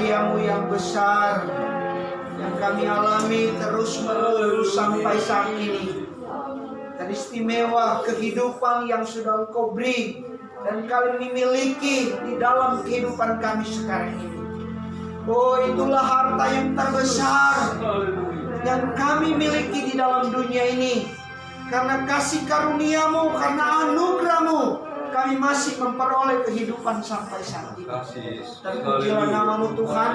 karuniamu yang besar yang kami alami terus menerus sampai saat ini. Dan istimewa kehidupan yang sudah Engkau beri dan kami miliki di dalam kehidupan kami sekarang ini. Oh, itulah harta yang terbesar yang kami miliki di dalam dunia ini. Karena kasih karuniamu, karena anugerahmu, kami masih memperoleh kehidupan sampai saat ini. Dan pujilah nama-Mu Tuhan.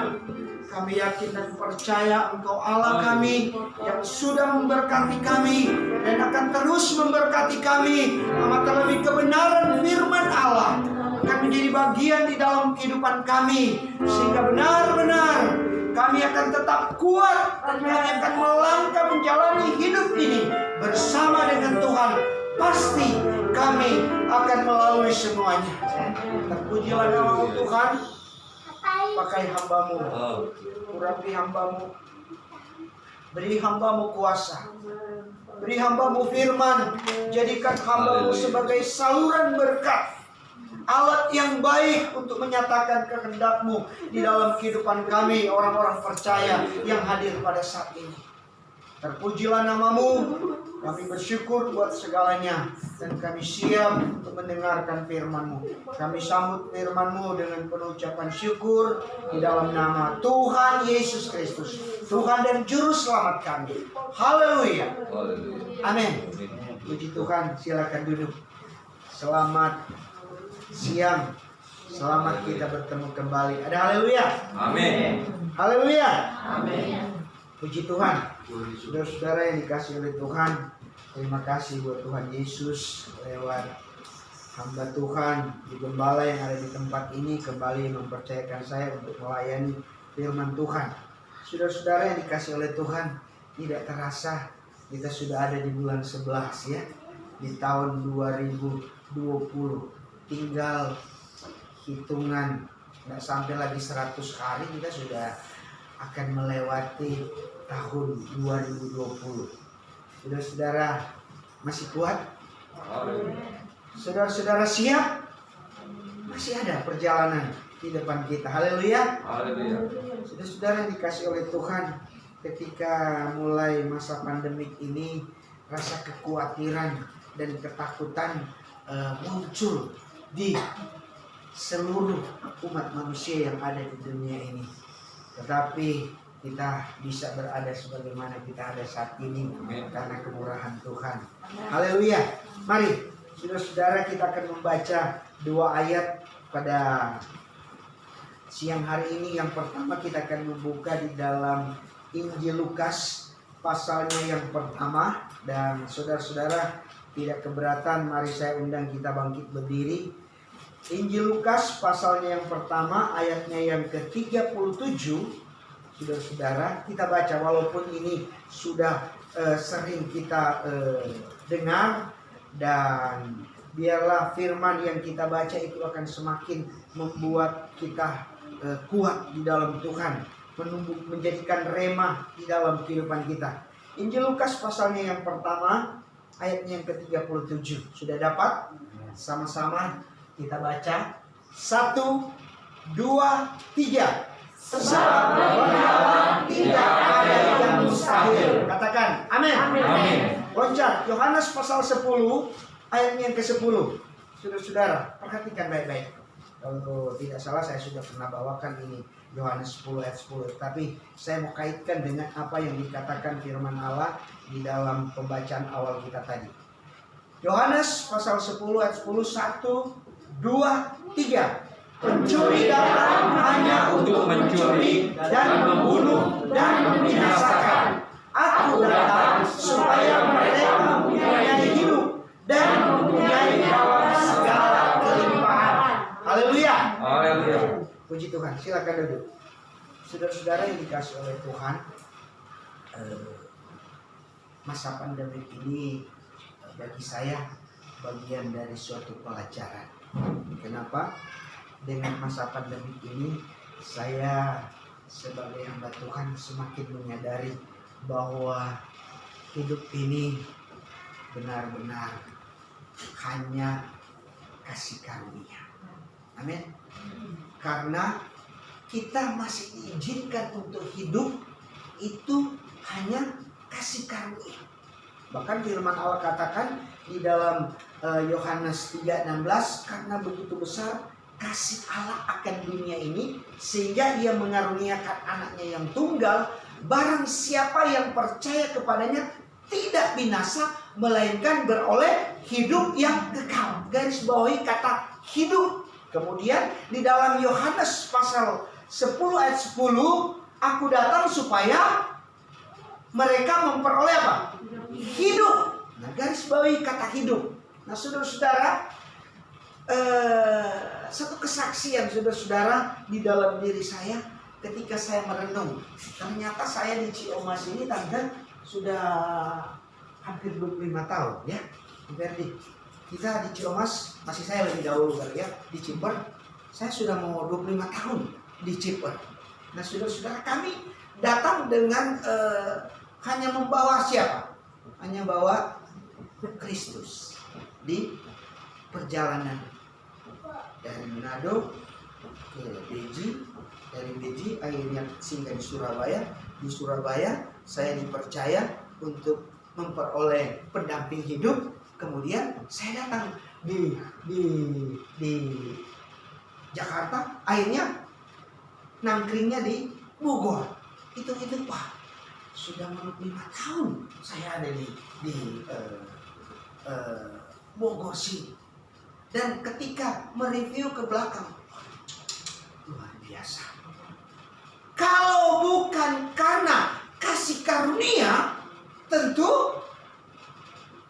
Kami yakin dan percaya Engkau Allah kami yang sudah memberkati kami dan akan terus memberkati kami. Amat terlebih kebenaran firman Allah akan menjadi bagian di dalam kehidupan kami, sehingga benar-benar kami akan tetap kuat dan kami akan melangkah menjalani hidup ini bersama dengan Tuhan. Pasti kami akan melalui semuanya. Terpujilah nama-Mu Tuhan. Pakai hamba-Mu, urapi hamba-Mu, beri hamba-Mu kuasa, beri hamba-Mu firman, jadikan hamba-Mu sebagai saluran berkat, alat yang baik untuk menyatakan kehendak-Mu di dalam kehidupan kami, orang-orang percaya yang hadir pada saat ini. Terpujilah nama-Mu, kami bersyukur buat segalanya, dan kami siap untuk mendengarkan firman-Mu. Kami sambut firman-Mu dengan penuh ucapan syukur di dalam nama Tuhan Yesus Kristus, Tuhan dan Juru Selamat kami. Haleluya. Amin. Puji Tuhan, silakan duduk. Selamat siang. Selamat kita bertemu kembali. Ada haleluya. Amin. Haleluya. Amin. Puji Tuhan. Saudara-saudara yang dikasihi oleh Tuhan, terima kasih buat Tuhan Yesus lewat hamba Tuhan di gembala yang ada di tempat ini kembali mempercayakan saya untuk melayani firman Tuhan. Saudara-saudara yang dikasihi oleh Tuhan, tidak terasa kita sudah ada di bulan 11 ya, di tahun 2020. Tinggal hitungan nggak sampai lagi 100 hari kita sudah akan melewati tahun 2020. Saudara-saudara masih kuat? Saudara-saudara siap? Masih ada perjalanan di depan kita. Haleluya. Saudara-saudara yang dikasih oleh Tuhan, ketika mulai masa pandemik ini, rasa kekhawatiran dan ketakutan muncul di seluruh umat manusia yang ada di dunia ini. Tetapi kita bisa berada sebagaimana kita ada saat ini karena kemurahan Tuhan. Haleluya. Mari saudara-saudara, kita akan membaca 2 ayat pada siang hari ini. Yang pertama kita akan membuka di dalam Injil Lukas pasalnya yang pertama. Dan saudara-saudara tidak keberatan, mari saya undang kita bangkit berdiri. Injil Lukas pasalnya yang pertama, ayatnya yang ke-37. Saudara-saudara, kita baca walaupun ini sudah sering kita dengar, dan biarlah firman yang kita baca itu akan semakin membuat kita kuat di dalam Tuhan, menjadikan remah di dalam kehidupan kita. Injil Lukas pasalnya yang pertama, ayatnya yang ke-37. Sudah dapat? Sama-sama kita baca. 1, 2, 3. Sebab bagi Allah tidak ada yang mustahil. Katakan amin. Amin. Loncat Yohanes pasal 10 ayatnya yang ke-10. Saudara-saudara, perhatikan baik-baik. Kalau tidak salah saya sudah pernah bawakan ini Yohanes 10 ayat 10. Tapi saya mau kaitkan dengan apa yang dikatakan firman Allah di dalam pembacaan awal kita tadi. Yohanes pasal 10 ayat 10. 1, 2, 3. Pencuri datang hanya untuk mencuri dan membunuh dan membinasakan. Aku datang supaya mereka mempunyai hidup dan mempunyai dalam segala kelimpahan. Haleluya. Haleluya. Puji Tuhan. Silakan duduk. Saudara-saudara yang dikasih oleh Tuhan, masa pandemi ini bagi saya bagian dari suatu pelajaran. Kenapa? Dengan masa pandemi ini saya sebagai hamba Tuhan semakin menyadari bahwa hidup ini benar-benar hanya kasih karunia. Amin. Karena kita masih diizinkan untuk hidup itu hanya kasih karunia. Bahkan firman Allah katakan di dalam Yohanes 3:16, karena begitu besar kasih Allah akan dunia ini sehingga ia mengaruniakan anaknya yang tunggal, barang siapa yang percaya kepadanya tidak binasa melainkan beroleh hidup yang kekal. Garis bawahi kata hidup. Kemudian di dalam Yohanes pasal 10 ayat 10, aku datang supaya mereka memperoleh apa? Hidup. Nah, garis bawahi kata hidup. Nah, saudara-saudara, satu kesaksian saudara-saudara di dalam diri saya ketika saya merenung. Ternyata saya di Ciomas ini tante sudah hampir 25 tahun ya. Berarti kita di Ciomas, masih saya lebih dahulu kali ya, di Ciper. Saya sudah mau 25 tahun di Ciper. Nah, saudara-saudara, kami datang dengan hanya membawa siapa? Hanya bawa Kristus di perjalanan dari Manado ke Beji, dari Beji akhirnya singgah di Surabaya. Di Surabaya saya dipercaya untuk memperoleh pendamping hidup. Kemudian saya datang di Jakarta, akhirnya nangkringnya di Bogor. Itu Pak, sudah 5 tahun saya ada di Bogor sini. Dan ketika mereview ke belakang, luar biasa. Kalau bukan karena kasih karunia, tentu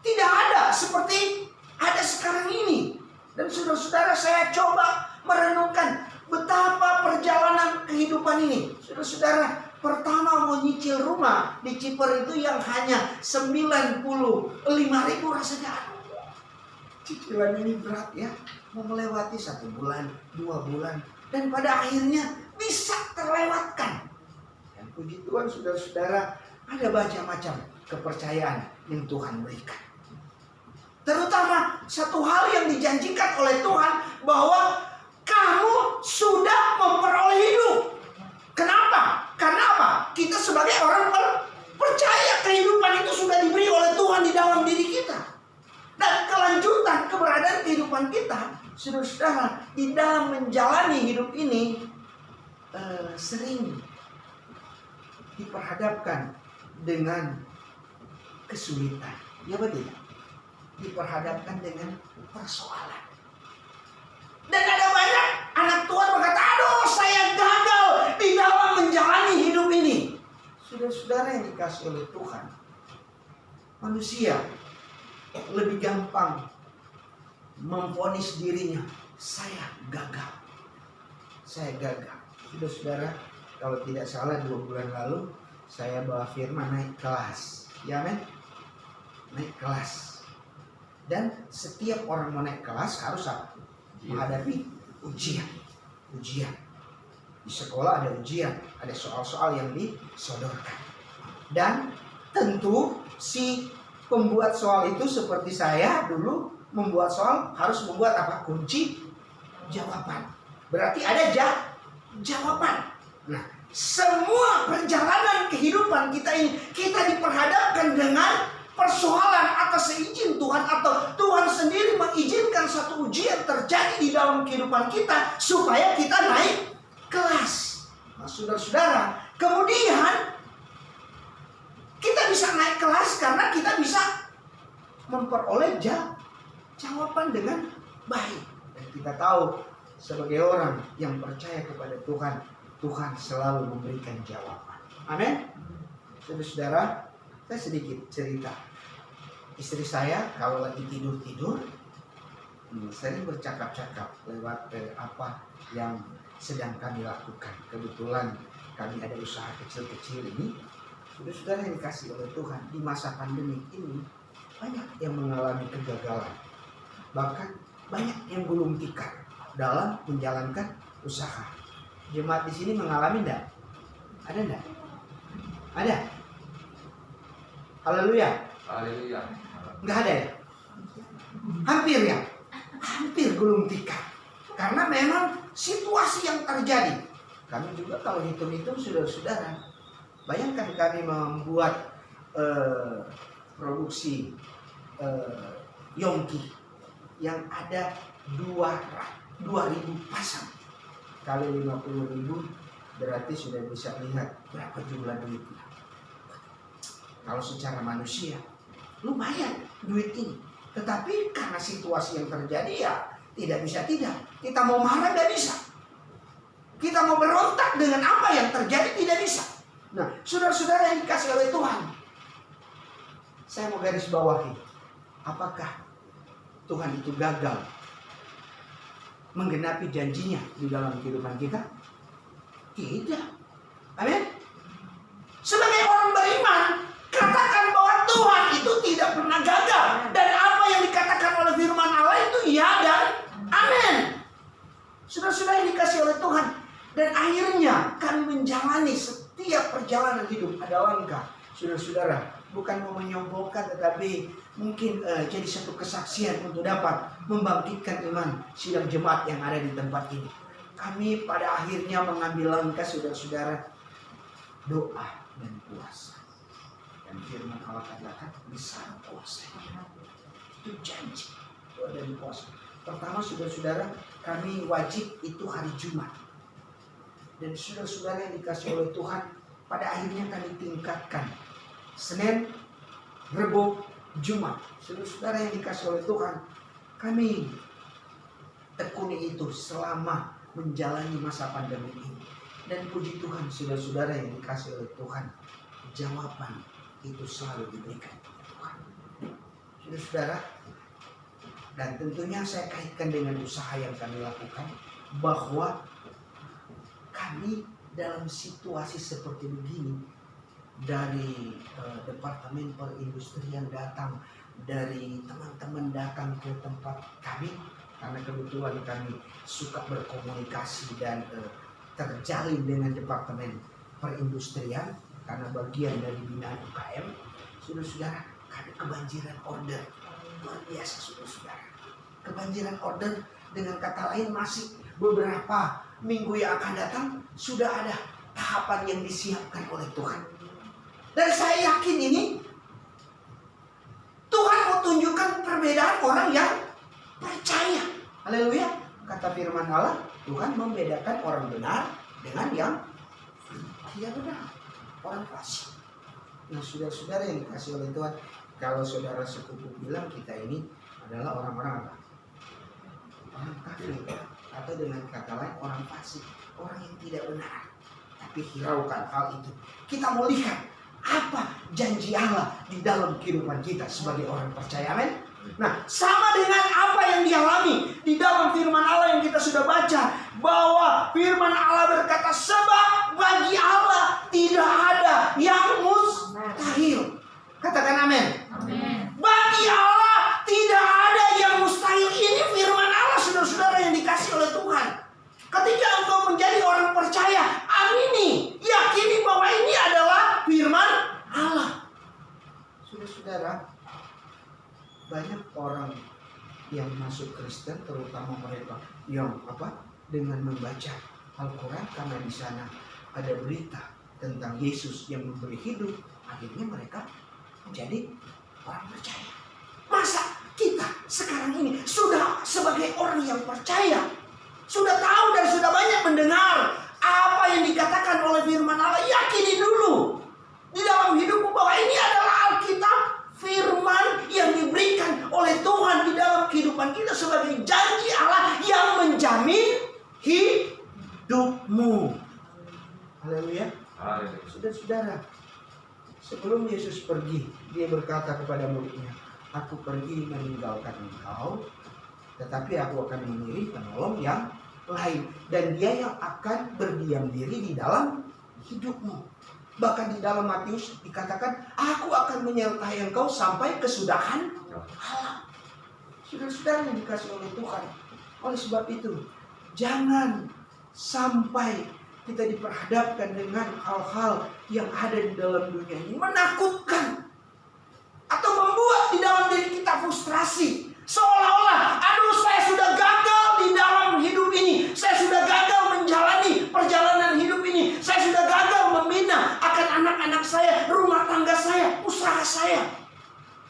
tidak ada seperti ada sekarang ini. Dan saudara-saudara, saya coba merenungkan betapa perjalanan kehidupan ini. Saudara-saudara, pertama mau nyicil rumah di Ciper itu yang hanya 95.000 rasanya. Cicilan ini berat ya. Mau melewati 1 bulan, 2 bulan. Dan pada akhirnya bisa terlewatkan. Dan puji Tuhan saudara-saudara, ada macam-macam kepercayaan yang Tuhan berikan. Terutama satu hal yang dijanjikan oleh Tuhan, bahwa kamu sudah memperoleh hidup. Kenapa? Karena apa? Kita sebagai orang percaya kehidupan itu sudah diberi oleh Tuhan di dalam diri kita. Dan kelanjutan keberadaan kehidupan kita, saudara-saudara, di dalam menjalani hidup ini sering diperhadapkan dengan kesulitan. Ya betul. Diperhadapkan dengan persoalan. Dan ada banyak anak Tuhan berkata, aduh saya gagal di dalam menjalani hidup ini. Saudara-saudara yang dikasih oleh Tuhan, manusia lebih gampang memvonis dirinya, saya gagal. Saya gagal. Saudara-saudara, kalau tidak salah 2 bulan lalu saya bawa firman naik kelas. Ya men? Naik kelas. Dan setiap orang mau naik kelas harus apa? Menghadapi ujian. Ujian. Di sekolah ada ujian, ada soal-soal yang disodorkan. Dan tentu si pembuat soal itu seperti saya dulu membuat soal harus membuat apa? Kunci jawaban. Berarti ada jawaban. Nah, semua perjalanan kehidupan kita ini, kita diperhadapkan dengan persoalan atas seizin Tuhan, atau Tuhan sendiri mengizinkan satu ujian terjadi di dalam kehidupan kita supaya kita naik kelas. Nah, saudara-saudara, kemudian kita bisa naik kelas karena kita bisa memperoleh jawaban dengan baik. Dan kita tahu sebagai orang yang percaya kepada Tuhan, Tuhan selalu memberikan jawaban. Amin. Saudara-saudara, saya sedikit cerita. Istri saya kalau lagi tidur-tidur sering bercakap-cakap lewat apa yang sedang kami lakukan. Kebetulan kami ada usaha kecil-kecil ini. Saudara-saudara yang dikasih oleh Tuhan, di masa pandemi ini banyak yang mengalami kegagalan. Bahkan banyak yang gulung tikar dalam menjalankan usaha. Jemaat di sini mengalami enggak? Ada enggak? Ada? Haleluya. Haleluya. Enggak ada ya? Hampir ya? Hampir gulung tikar. Karena memang situasi yang terjadi. Kami juga kalau hitung-hitung saudara-saudara, bayangkan kami membuat produksi Yongki yang ada 2.000 pasang kali 50.000, berarti sudah bisa lihat berapa jumlah duitnya. Kalau secara manusia lumayan duit ini, tetapi karena situasi yang terjadi ya tidak bisa tidak. Kita mau marah tidak bisa, kita mau berontak dengan apa yang terjadi tidak bisa. Nah, saudara-saudara yang dikasih oleh Tuhan, saya mau garis bawahi, apakah Tuhan itu gagal menggenapi janjinya di dalam kehidupan kita? Tidak. Amin. Sebagai orang beriman, katakan bahwa Tuhan itu tidak pernah gagal, dan apa yang dikatakan oleh firman Allah itu ya dan amin. Saudara-saudara yang dikasih oleh Tuhan, dan akhirnya kami menjalani setiap perjalanan hidup ada langkah. Saudara-saudara, bukan mau menyombongkan, tetapi mungkin jadi satu kesaksian untuk dapat membangkitkan iman sidang jemaat yang ada di tempat ini. Kami pada akhirnya mengambil langkah, saudara-saudara, doa dan puasa. Dan firman Allah katakan besar puasa. Itu janji, doa dan puasa. Pertama, saudara-saudara, kami wajib itu hari Jumat. Dan saudara-saudara yang dikasih oleh Tuhan, pada akhirnya kami tingkatkan Senin, Rabu, Jumat. Saudara-saudara yang dikasih oleh Tuhan, kami tekuni itu selama menjalani masa pandemi ini. Dan puji Tuhan, saudara-saudara yang dikasih oleh Tuhan, jawaban itu selalu diberikan oleh Tuhan. Saudara-saudara, dan tentunya saya kaitkan dengan usaha yang kami lakukan, bahwa kami dalam situasi seperti begini, dari departemen perindustrian datang, dari teman-teman datang ke tempat kami, karena kebetulan kami suka berkomunikasi dan terjalin dengan departemen perindustrian karena bagian dari binaan UKM. Saudara-saudara, kami kebanjiran order luar biasa, saudara-saudara. Kebanjiran order, dengan kata lain masih beberapa minggu yang akan datang sudah ada tahapan yang disiapkan oleh Tuhan. Dan saya yakin ini Tuhan mau tunjukkan perbedaan orang yang percaya. Haleluya. Kata firman Allah, Tuhan membedakan orang benar dengan yang tidak benar, orang fasik. Nah, saudara-saudara yang dikasih oleh Tuhan, kalau saudara sepupu bilang kita ini adalah orang-orang apa? Orang kafir, atau dengan kata lain orang fasik, orang yang tidak benar. Tapi hiraukan hal itu. Kita mau lihat apa janji Allah di dalam kehidupan kita sebagai orang percaya. Amin. Nah, sama dengan apa yang dialami di dalam firman Allah yang kita sudah baca, bahwa firman Allah berkata, sebab bagi Allah tidak ada yang mustahil. Katakan amin. Bagi Allah tidak ada yang mustahil. Ini firman Allah, saudara-saudara yang dikasih oleh Tuhan. Ketika engkau menjadi orang percaya, amini, yakini bahwa ini adalah firman Allah. Saudara-saudara, banyak orang yang masuk Kristen, terutama mereka yang dengan membaca Al-Quran, karena di sana ada berita tentang Yesus yang memberi hidup, akhirnya mereka menjadi orang percaya. Masa kita sekarang ini sudah sebagai orang yang percaya, sudah tahu dan sudah banyak mendengar apa yang dikatakan oleh firman Allah, yakini dulu di dalam hidupmu bahwa ini adalah Alkitab, firman yang diberikan oleh Tuhan di dalam kehidupan kita sebagai janji Allah yang menjamin hidupmu. Haleluya. Saudara-saudara, sebelum Yesus pergi, dia berkata kepada muridnya, aku pergi meninggalkan engkau, tetapi aku akan mengirim penolong yang lain, dan dia yang akan berdiam diri di dalam hidupmu. Bahkan di dalam Matius dikatakan, aku akan menyertai engkau sampai kesudahan alam. Saudara-saudara yang dikasih oleh Tuhan, oleh sebab itu jangan sampai kita diperhadapkan dengan hal-hal yang ada di dalam dunia ini menakutkan, atau membuat di dalam diri kita frustrasi, seolah-olah aduh, saya sudah gagal di dalam hidup ini, saya sudah gagal menjalani perjalanan hidup saya,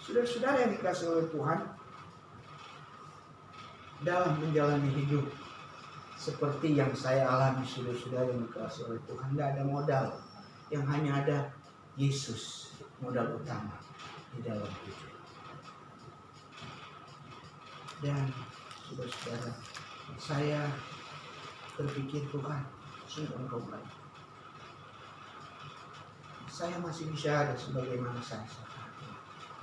saudara-saudara yang dikasih oleh Tuhan, dalam menjalani hidup seperti yang saya alami, saudara-saudara yang dikasih oleh Tuhan, tidak ada modal, yang hanya ada Yesus modal utama di dalam hidup. Dan saudara-saudara, saya berpikir, Tuhan, sungguh Engkau baik. Saya masih bisa ada sebagaimana saya sekarang,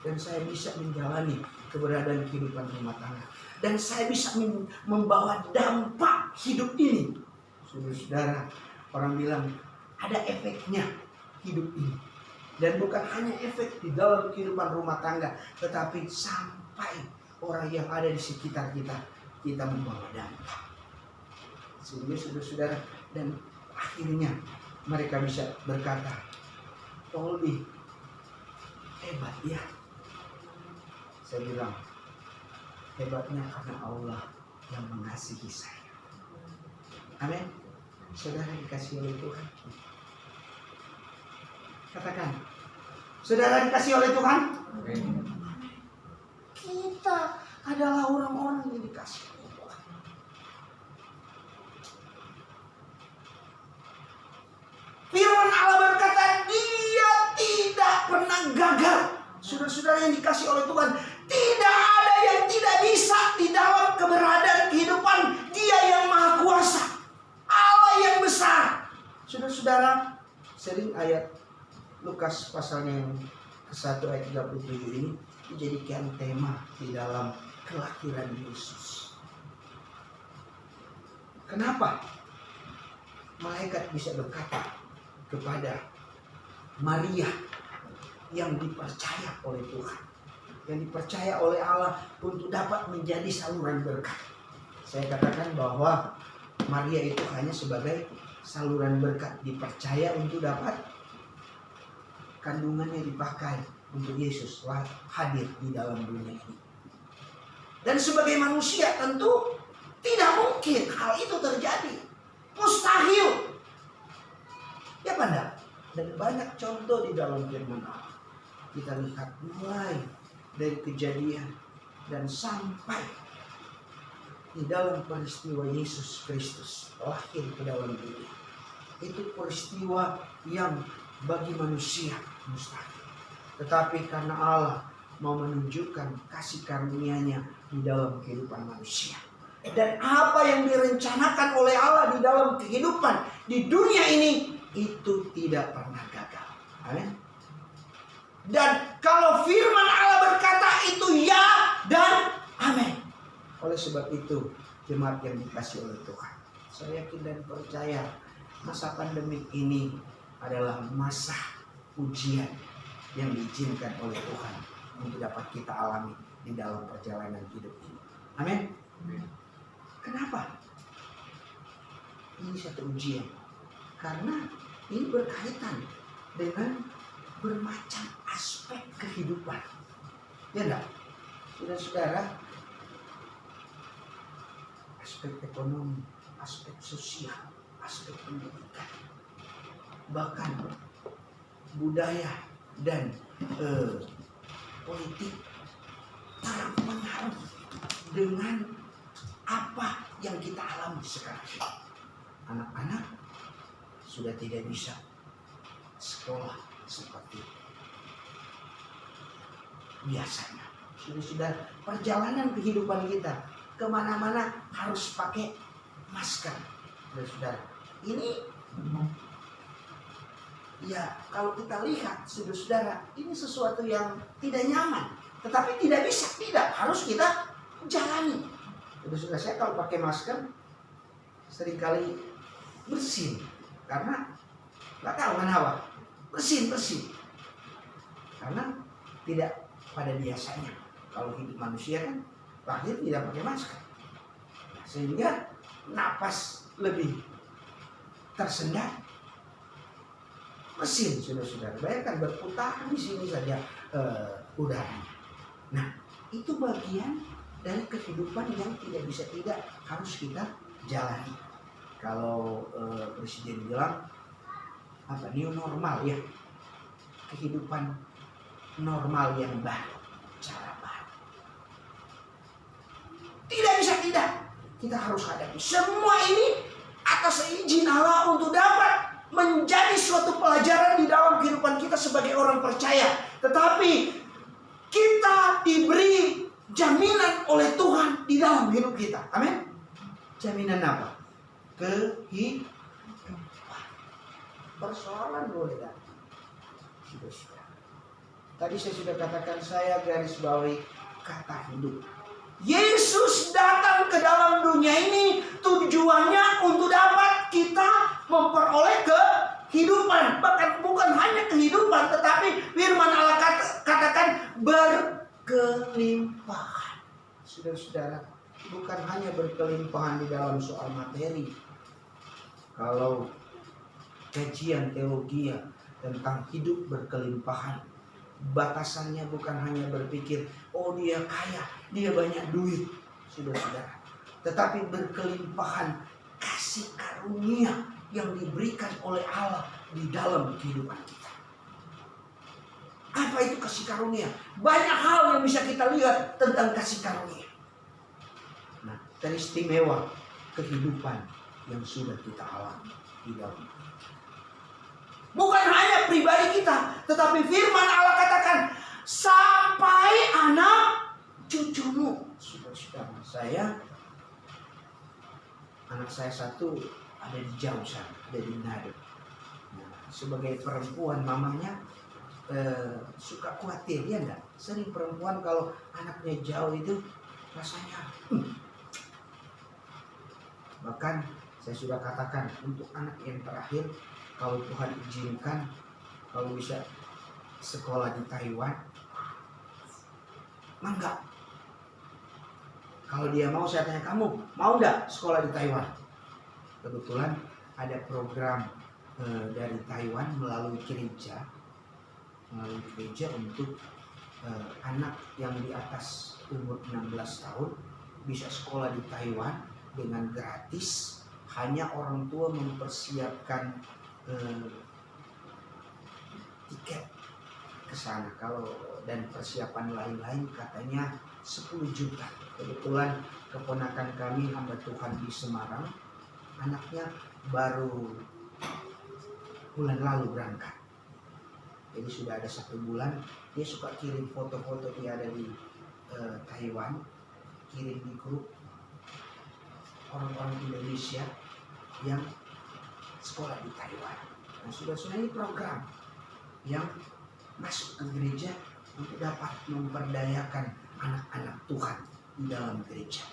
dan saya bisa menjalani keberadaan kehidupan rumah tangga, dan saya bisa membawa dampak hidup ini. Saudara-saudara, orang bilang ada efeknya hidup ini, dan bukan hanya efek di dalam kehidupan rumah tangga, tetapi sampai orang yang ada di sekitar kita membawa dampak. Sehingga saudara-saudara, dan akhirnya mereka bisa berkata, Poldi hebat ya. Saya bilang, hebatnya karena Allah yang mengasihi saya. Amin. Saudara dikasihi oleh Tuhan. Katakan, saudara dikasihi oleh Tuhan. Amin. Kita adalah orang-orang yang dikasihi oleh Tuhan. Firman Allah berkata, Dia tidak pernah gagal. Saudara-saudara yang dikasihi oleh Tuhan, tidak ada yang tidak bisa di dalam keberadaan kehidupan Dia yang Maha Kuasa, Allah yang besar. Saudara-saudara, sering ayat Lukas pasalnya yang ke-1 ayat 37 ini dijadikan tema di dalam kelahiran Yesus. Kenapa malaikat bisa berkata kepada Maria yang dipercaya oleh Tuhan, yang dipercaya oleh Allah untuk dapat menjadi saluran berkat? Saya katakan bahwa Maria itu hanya sebagai saluran berkat, dipercaya untuk dapat kandungannya dipakai untuk Yesus hadir di dalam dunia ini. Dan sebagai manusia tentu tidak mungkin hal itu terjadi, mustahil. Ya Banda, dan banyak contoh di dalam firman Allah. Kita lihat mulai dari Kejadian dan sampai di dalam peristiwa Yesus Kristus lahir ke dalam dunia. Itu peristiwa yang bagi manusia mustahil. Tetapi karena Allah mau menunjukkan kasih karunia-Nya di dalam kehidupan manusia. Dan apa yang direncanakan oleh Allah di dalam kehidupan di dunia ini, itu tidak pernah gagal. Amin. Dan kalau firman Allah berkata itu ya dan amin. Oleh sebab itu, jemaat yang dikasihi oleh Tuhan, saya yakin dan percaya masa pandemik ini adalah masa ujian yang diizinkan oleh Tuhan untuk dapat kita alami di dalam perjalanan hidup ini. Amin. Kenapa? Ini satu ujian. Karena ini berkaitan dengan bermacam aspek kehidupan. Ya enggak? Saudara-saudara, aspek ekonomi, aspek sosial, aspek pendidikan, bahkan budaya dan politik terpengaruh dengan apa yang kita alami sekarang. Anak-anak sudah tidak bisa sekolah seperti biasanya. Sudah perjalanan kehidupan kita kemana-mana harus pakai masker. Saudara, ini ya kalau kita lihat, saudara, ini sesuatu yang tidak nyaman, tetapi tidak bisa, tidak harus kita jalani. Saudara, saya kalau pakai masker seringkali bersin karena nggak tahu kenapa bersin karena tidak pada biasanya. Kalau hidup manusia kan lahir tidak pakai masker, sehingga napas lebih tersendat. Mesin, saudara-saudara, bayangkan berputar di sini saja udara. Nah, itu bagian dari kehidupan yang tidak bisa tidak harus kita jalani. Kalau Presiden bilang apa, new normal ya, kehidupan normal yang baru, cara baru. Tidak bisa tidak. Kita harus hadapi semua ini atas izin Allah untuk dapat menjadi suatu pelajaran di dalam kehidupan kita sebagai orang percaya. Tetapi kita diberi jaminan oleh Tuhan di dalam hidup kita. Amin. Jaminan apa? Kehidupan. Persoalan boleh tak? Sudah. Tadi saya sudah katakan, saya garis bawahi kata hidup. Yesus datang ke dalam dunia ini tujuannya untuk dapat kita memperoleh kehidupan. Bahkan bukan hanya kehidupan, tetapi firman Allah katakan berkelimpahan. Saudara-saudara, bukan hanya berkelimpahan di dalam soal materi. Kalau kajian teologi tentang hidup berkelimpahan, batasannya bukan hanya berpikir, oh dia kaya, dia banyak duit, saudara-saudara. Tetapi berkelimpahan kasih karunia yang diberikan oleh Allah di dalam kehidupan kita. Apa itu kasih karunia? Banyak hal yang bisa kita lihat tentang kasih karunia. Nah, teristimewa kehidupan yang sudah kita alami di dalam. Bukan hanya pribadi kita, tetapi firman Allah katakan sampai anak cucumu. Saudara-saudara, anak saya satu ada di jauh sana, ada di Manado. Nah, sebagai perempuan mamanya suka khawatir, ya enggak? Sering perempuan kalau anaknya jauh itu rasanya. Bahkan saya sudah katakan untuk anak yang terakhir, kalau Tuhan izinkan, kalau bisa sekolah di Taiwan, enggak. Kalau dia mau, saya tanya, kamu mau enggak sekolah di Taiwan? Kebetulan ada program dari Taiwan melalui gereja untuk anak yang di atas umur 16 tahun bisa sekolah di Taiwan dengan gratis. Hanya orang tua mempersiapkan tiket ke sana. Dan persiapan lain-lain katanya 10 juta. Kebetulan keponakan kami hamba Tuhan di Semarang, anaknya baru bulan lalu berangkat. Jadi sudah ada 1 bulan. Dia suka kirim foto-foto dia ada di Taiwan, kirim di grup orang-orang Indonesia yang sekolah di Taiwan. Nah, sudah ini program yang masuk ke gereja untuk dapat memperdayakan anak-anak Tuhan di dalam gereja,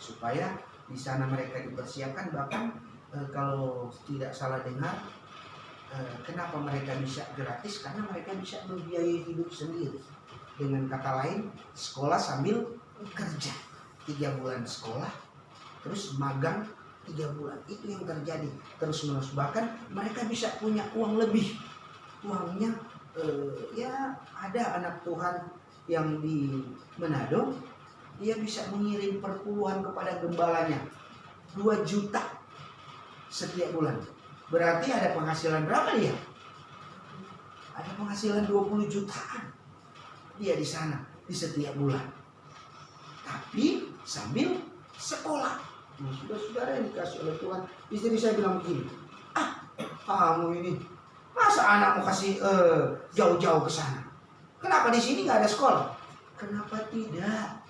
supaya di sana mereka dipersiapkan. Bahkan kalau tidak salah dengar, kenapa mereka bisa gratis? Karena mereka bisa membiayai hidup sendiri. Dengan kata lain, sekolah sambil kerja. 3 bulan sekolah, terus magang 3 bulan. Itu yang terjadi terus-menerus. Bahkan mereka bisa punya uang lebih. Uangnya ya ada anak Tuhan yang di Manado, dia bisa mengirim perpuluhan kepada gembalanya 2 juta setiap bulan. Berarti ada penghasilan berapa dia? Ada penghasilan 20 jutaan dia di sana di setiap bulan. Tapi sambil sekolah. Nah, saudara yang dikasih oleh Tuhan, istri saya bilang begini, kamu ini masa anakmu kasih jauh-jauh ke sana? Kenapa di sini nggak ada sekolah? Kenapa tidak?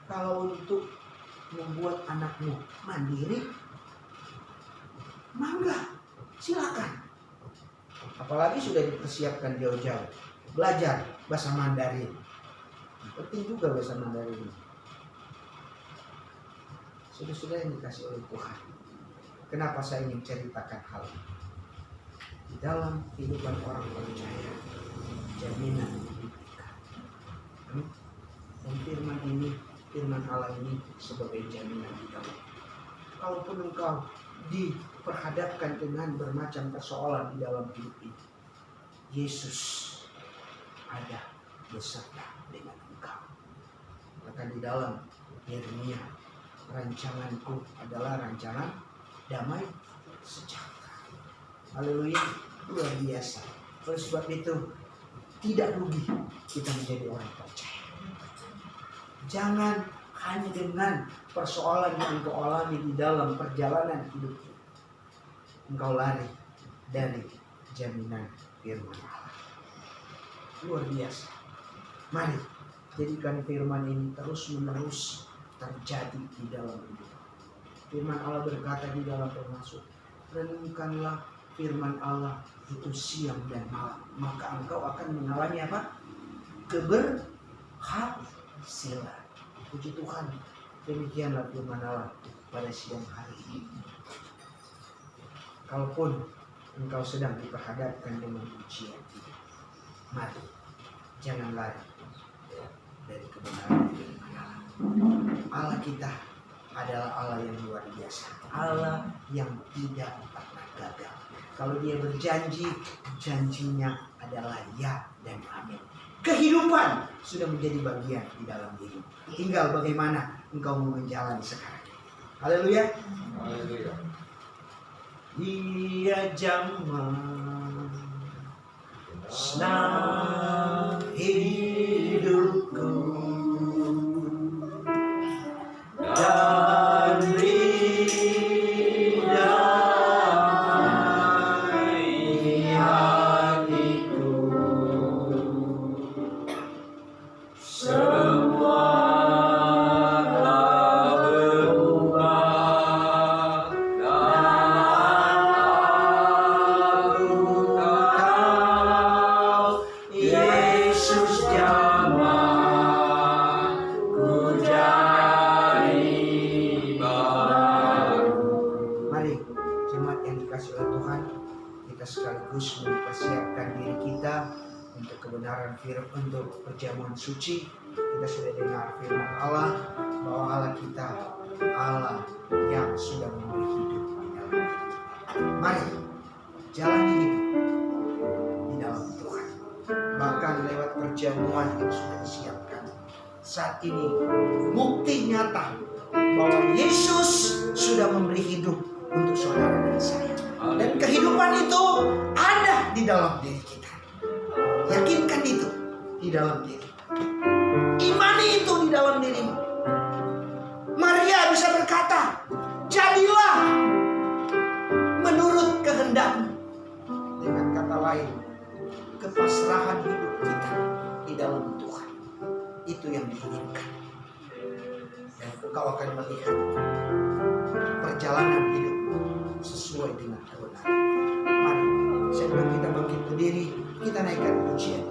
Kalau untuk membuat anakmu mandiri, mangga, silakan. Apalagi sudah dipersiapkan jauh-jauh, belajar bahasa Mandarin. Penting juga bahasa Mandarin. Sudah yang dikasih oleh Tuhan. Kenapa saya ingin ceritakan hal ini? Di dalam kehidupan orang percaya, jaminan diberikan. Dan firman Allah ini sebagai jaminan di dalam. Kalaupun engkau diperhadapkan dengan bermacam persoalan di dalam hidup ini, Yesus ada beserta dengan engkau. Bahkan di dalam Yeremia, rancanganku adalah rancangan damai sejahtera. Haleluya, luar biasa. Oleh sebab itu, tidak rugi kita menjadi orang percaya. Jangan hanya dengan persoalan yang engkau alami di dalam perjalanan hidupmu, engkau lari dari jaminan firman Allah. Luar biasa. Mari jadikan firman ini terus-menerus terjadi di dalam hidup. Firman Allah berkata di dalam termasuk, renungkanlah firman Allah itu siang dan malam, maka engkau akan mengalami apa? Keberhasilan. Puji Tuhan, demikianlah firman Allah pada siang hari ini. Kalaupun engkau sedang diperhadapkan dengan ujian, mari jangan lari dari kebenaran firman Allah. Allah kita adalah Allah yang luar biasa, Allah yang tidak pernah gagal. Kalau dia berjanji, janjinya adalah ya dan amin. Kehidupan sudah menjadi bagian di dalam diri. Tinggal bagaimana engkau mau menjalani sekarang. Haleluya. Haleluya. Dia jamah senang hidupku dan damai hatiku. Semua telah berubah dan aku tahu Yesus jamah ku jadi baru. Mari jemaat yang dikasih oleh Tuhan, kita sekaligus mempersiapkan diri kita untuk kebenaran firman, untuk perjamuan suci. Kita sudah dengar firman Allah bahwa Allah kita Allah yang sudah memberi hidup di dalam diri kita. Mari jalani hidup di dalam Tuhan, bahkan lewat perjamuan yang sudah disiapkan. Saat ini bukti nyata bahwa Yesus sudah memberi hidup untuk saudara dan saya, dan kehidupan itu ada di dalam diri kita. Yakinkan itu di dalam diri. Imani itu di dalam dirimu. Maria bisa berkata, jadilah menurut kehendakmu. Dengan kata lain, kepasrahan hidup kita di dalam Tuhan, itu yang diinginkan. Dan engkau akan melihat perjalanan hidupmu sesuai dengan kebenaran. Mari, sebelum kita bangkit berdiri, kita naikkan pujian.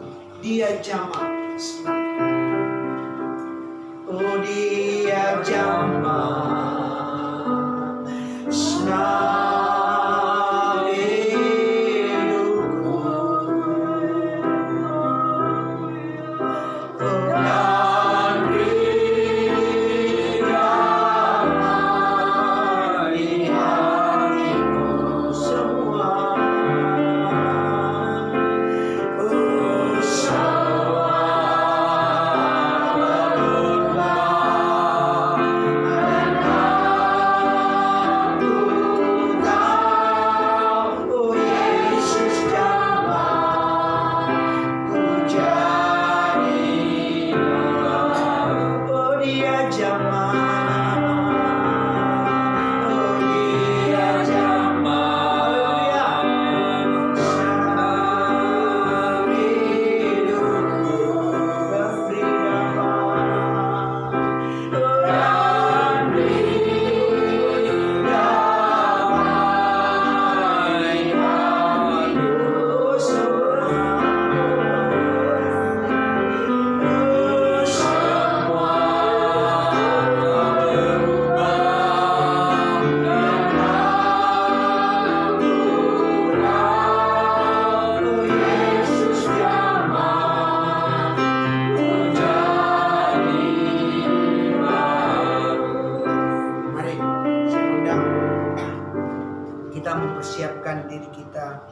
Dia jamah senang. Oh, dia jamah senang hidupku. Oh, dan beri damai hatiku semua. Mempersiapkan diri kita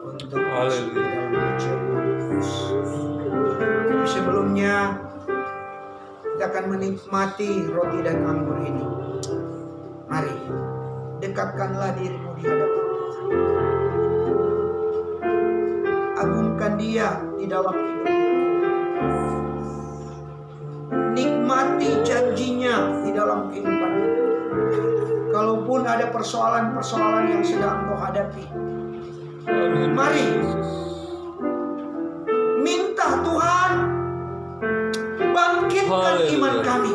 untuk masuk ke dalam perjamuan kudus. Tapi sebelumnya kita akan menikmati roti dan anggur ini. Mari dekatkanlah dirimu di hadapan Tuhan. Agungkan percayakan Dia di dalam hidupmu. Nikmati janjinya di dalam kehidupanmu. Kalaupun ada persoalan-persoalan yang sedang kau hadapi, mari minta Tuhan, bangkitkan iman kami,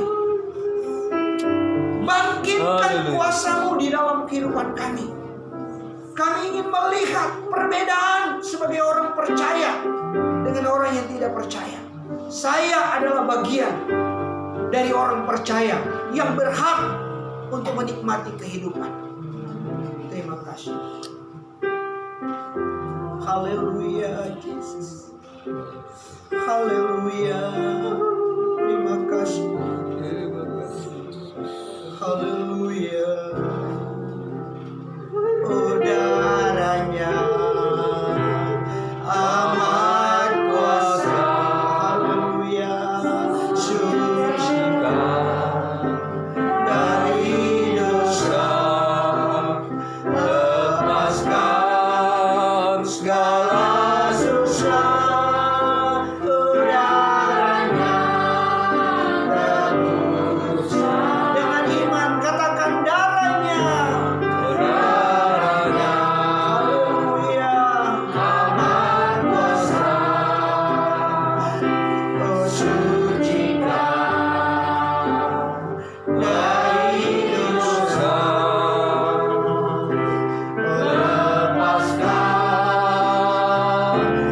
bangkitkan kuasa-Mu di dalam kehidupan kami. Kami ingin melihat perbedaan sebagai orang percaya dengan orang yang tidak percaya. Saya adalah bagian dari orang percaya yang berhak untuk menikmati kehidupan. Terima kasih. Haleluya Yesus. Haleluya. Terima kasih. Haleluya. Oh, darahnya amat kuasa. Haleluya. Sucikan dari dosa, lepaskan segala susah. Oh, darahnya tebus. Dengan iman katakan darahnya. Haleluya. Amat kuasa. Oh, sucikan dari dosa, lepaskan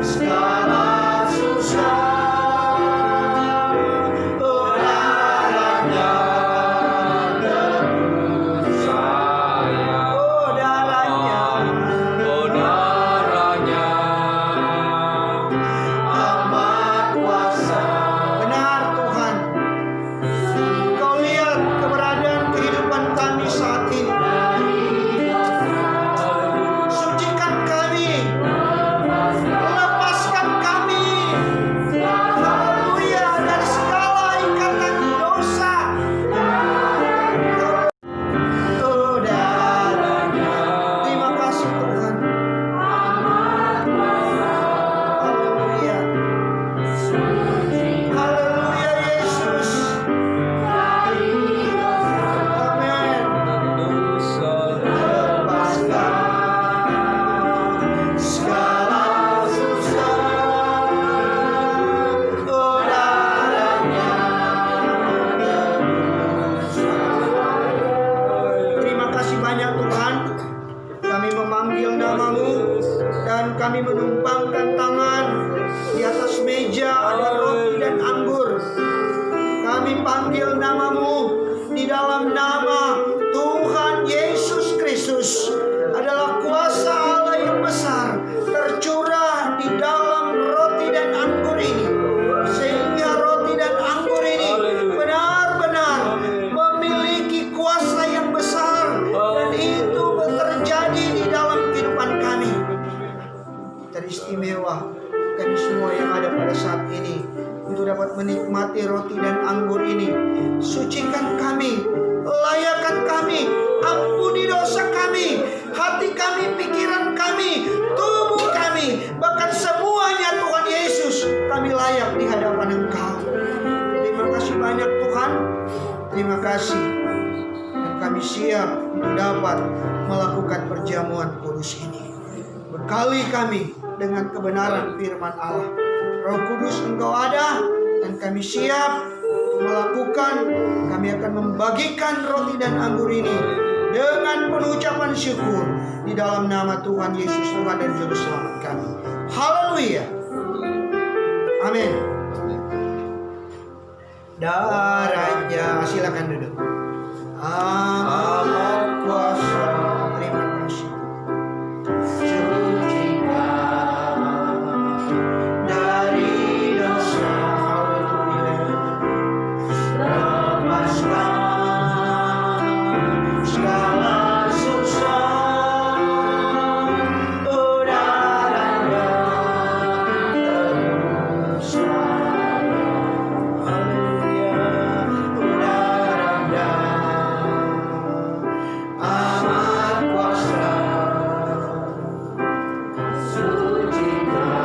segala susah. Oh, darahnya tebus saya. Oh, darahnya amat kuasa. Benar Tuhan. Kau lihat keberadaan kehidupan kami saat ini. Sucikan kami, lepaskan kami, haleluya, dari segala ikatan dosa. Oh, darahnya. Terima kasih Tuhan. Haleluya. Haleluya Yesus. Amin. Lepaskan segala susah. Oh, darahnya tebus. Terima kasih banyak Tuhan. Kami memanggil nama-Mu dan kami menumpangkan tangan. Di atas meja ada roti dan anggur. Kami panggil nama-Mu di dalam nama Tuhan Yesus Kristus. Adalah kuasa Allah yang besar tercurah di dalam roti dan anggur ini, sehingga roti dan anggur ini benar-benar memiliki kuasa yang besar, dan itu terjadi di dalam kehidupan kami. Teristimewa kami semua yang ada pada saat ini untuk dapat menikmati roti dan anggur ini. Sucikan kami, layakan kami, ampuni dosa kami, hati kami, pikiran kami, tubuh kami, bahkan semuanya Tuhan Yesus, kami layak di hadapan Engkau. Terima kasih banyak Tuhan. Terima kasih. Dan kami siap untuk dapat melakukan perjamuan kudus ini. Bekali kami dengan kebenaran firman Allah. Roh Kudus Engkau ada dan kami siap melakukan. Kami akan membagikan roti dan anggur ini dengan penuh ucapan syukur di dalam nama Tuhan Yesus, Tuhan dan Juru Selamat kami. Haleluya. Amin. Darahnya, silakan duduk. Amat kuasa. Terima kasih. Sucikan dari dosa. Haleluya. Lepaskan segala susah. Oh, darahnya tebus saya. Haleluya. Oh, darahnya amat kuasa. Sucikan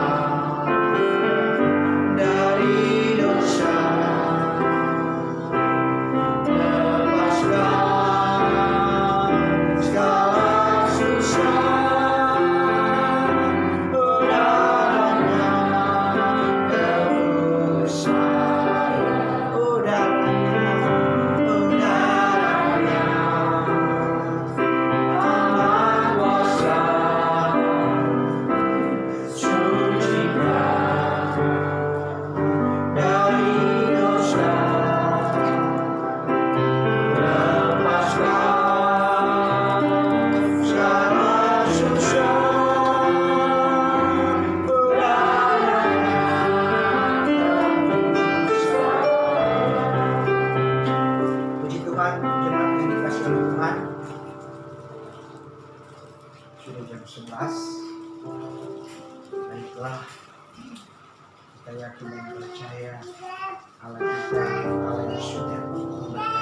Tuhan, jemaat yang dikasih oleh Tuhan, sudah jam 11. Baiklah, kita yakin dan percaya Allah kita, Allah yang sudah memberkati.